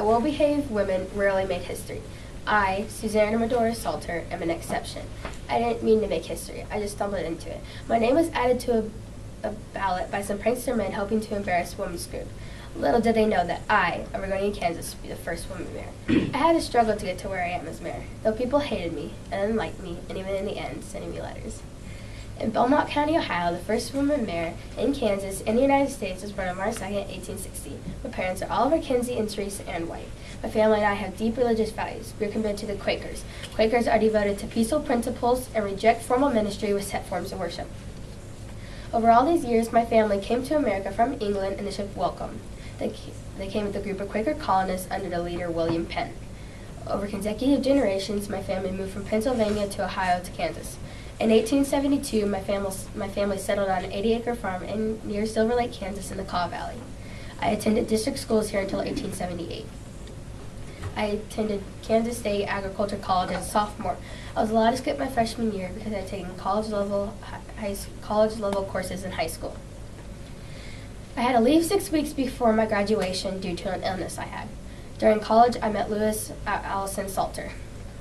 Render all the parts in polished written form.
well-behaved women rarely make history. I, Susanna Medora Salter, am an exception. I didn't mean to make history. I just stumbled into it. My name was added to a ballot by some prankster men hoping to embarrass a women's group. Little did they know that I, a Oregonian, Kansas, would be the first woman mayor. I had to struggle to get to where I am as mayor, though people hated me and didn't like me, and even in the end, sending me letters. In Belmont County, Ohio, the first woman mayor in Kansas in the United States was born on March 2nd, 1860. My parents are Oliver, Kinsey, and Teresa Ann White. My family and I have deep religious values. We are committed to the Quakers. Quakers are devoted to peaceful principles and reject formal ministry with set forms of worship. Over all these years, my family came to America from England in the ship Welcome. They came with a group of Quaker colonists under the leader William Penn. Over consecutive generations, my family moved from Pennsylvania to Ohio to Kansas. In 1872, my family settled on an 80-acre farm near Silver Lake, Kansas in the Kaw Valley. I attended district schools here until 1878. I attended Kansas State Agriculture College as a sophomore. I was allowed to skip my freshman year because I had taken college-level courses in high school. I had to leave 6 weeks before my graduation due to an illness I had. During college, I met Lewis Allison Salter.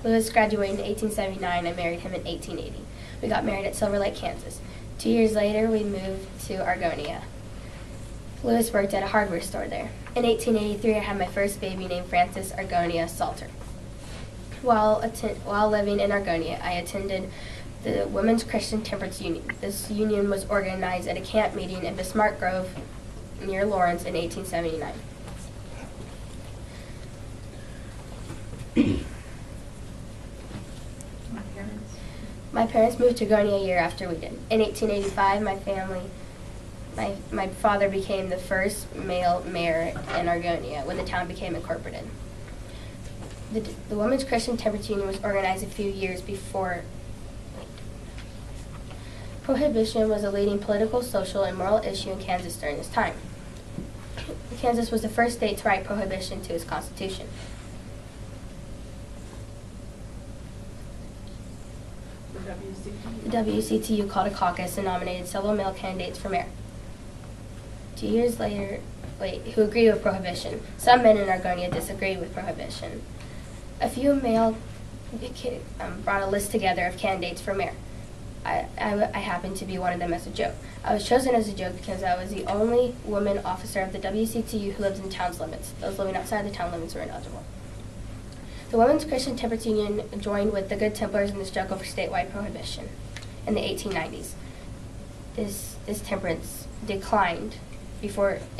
Lewis graduated in 1879 and married him in 1880. We got married at Silver Lake, Kansas. 2 years later, we moved to Argonia. Lewis worked at a hardware store there. In 1883, I had my first baby named Frances Argonia Salter. While living in Argonia, I attended the Women's Christian Temperance Union. This union was organized at a camp meeting in Bismarck Grove near Lawrence in 1879. My parents moved to Argonia a year after we did. In 1885, my father became the first male mayor in Argonia when the town became incorporated. The Women's Christian Temperance Union was organized a few years before. Prohibition was a leading political, social, and moral issue in Kansas during this time. Kansas was the first state to write prohibition to its constitution. The WCTU called a caucus and nominated several male candidates for mayor. 2 years later, who agreed with prohibition. Some men in Argonia disagreed with prohibition. A few male brought a list together of candidates for mayor. I happened to be one of them as a joke. I was chosen as a joke because I was the only woman officer of the WCTU who lives in town's limits. Those living outside the town limits were ineligible. The Women's Christian Temperance Union joined with the Good Templars in the struggle for statewide prohibition in the 1890s. This temperance declined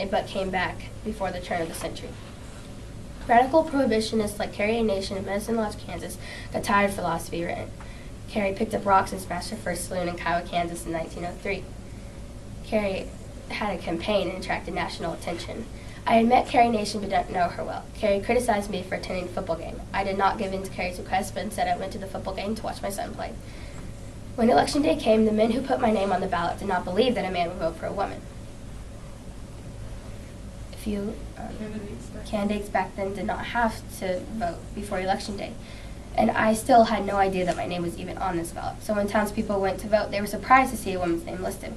but came back before the turn of the century. Radical prohibitionists like Carrie Nation of Medicine Lodge, Kansas, got tired of philosophy written. Carrie picked up rocks and smashed her first saloon in Kiowa, Kansas in 1903. Carrie had a campaign and attracted national attention. I had met Carrie Nation but didn't know her well. Carrie criticized me for attending a football game. I did not give in to Carrie's request, but instead I went to the football game to watch my son play. When election day came, the men who put my name on the ballot did not believe that a man would vote for a woman. A few candidates back then did not have to vote before election day, and I still had no idea that my name was even on this ballot. So when townspeople went to vote, they were surprised to see a woman's name listed.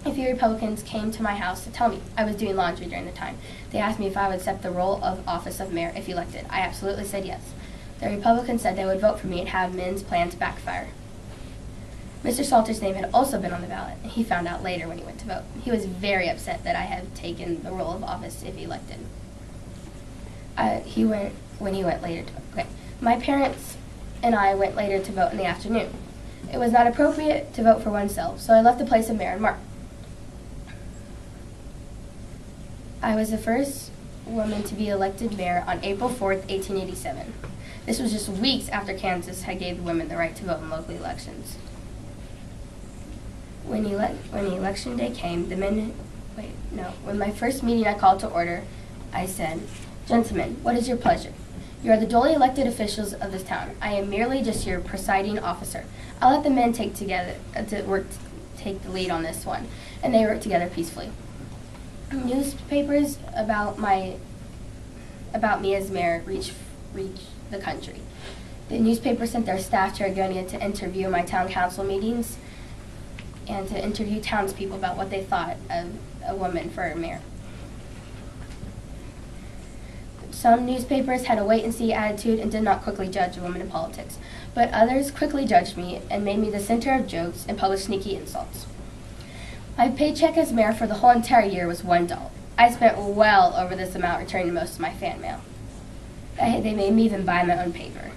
A few Republicans came to my house to tell me. I was doing laundry during the time. They asked me if I would accept the role of office of mayor if elected. I absolutely said yes. The Republicans said they would vote for me and have men's plans backfire. Mr. Salter's name had also been on the ballot, and he found out later when he went to vote. He was very upset that I had taken the role of office if elected. He went later to vote. Okay. My parents and I went later to vote in the afternoon. It was not appropriate to vote for oneself, so I left the place of mayor in March. I was the first woman to be elected mayor on April 4th, 1887. This was just weeks after Kansas had gave women the right to vote in local elections. When election day came, when my first meeting I called to order, I said, "Gentlemen, what is your pleasure? You are the duly elected officials of this town. I am merely just your presiding officer. I'll let the men take the lead on this one," and they worked together peacefully. Newspapers about me as mayor reached the country. The newspapers sent their staff to Argonia to interview my town council meetings and to interview townspeople about what they thought of a woman for a mayor. Some newspapers had a wait-and-see attitude and did not quickly judge a woman in politics, but others quickly judged me and made me the center of jokes and published sneaky insults. My paycheck as mayor for the whole entire year was $1. I spent well over this amount returning most of my fan mail. They made me even buy my own paper,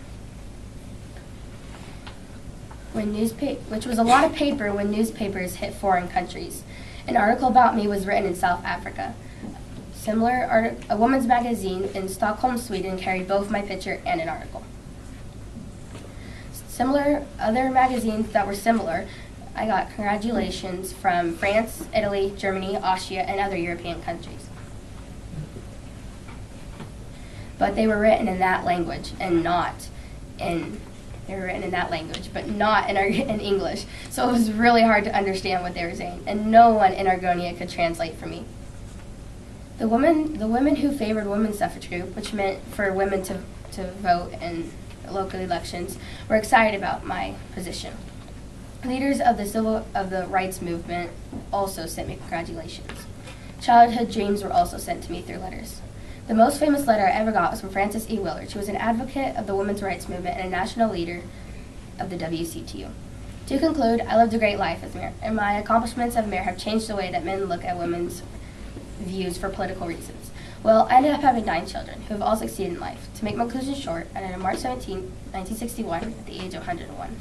which was a lot of paper when newspapers hit foreign countries. An article about me was written in South Africa. A woman's magazine in Stockholm, Sweden carried both my picture and an article. Other magazines that were similar, I got congratulations from France, Italy, Germany, Austria, and other European countries. But they were written in that language and not in English. So it was really hard to understand what they were saying, and no one in Argonia could translate for me. The women who favored women's suffrage group, which meant for women to vote in local elections, were excited about my position. Leaders of the rights movement also sent me congratulations. Childhood dreams were also sent to me through letters. The most famous letter I ever got was from Frances E. Willard. She was an advocate of the women's rights movement and a national leader of the WCTU. To conclude, I lived a great life as mayor, and my accomplishments as mayor have changed the way that men look at women's views for political reasons. Well, I ended up having 9 children who have all succeeded in life. To make my conclusion short, I died on March 17, 1961, at the age of 101.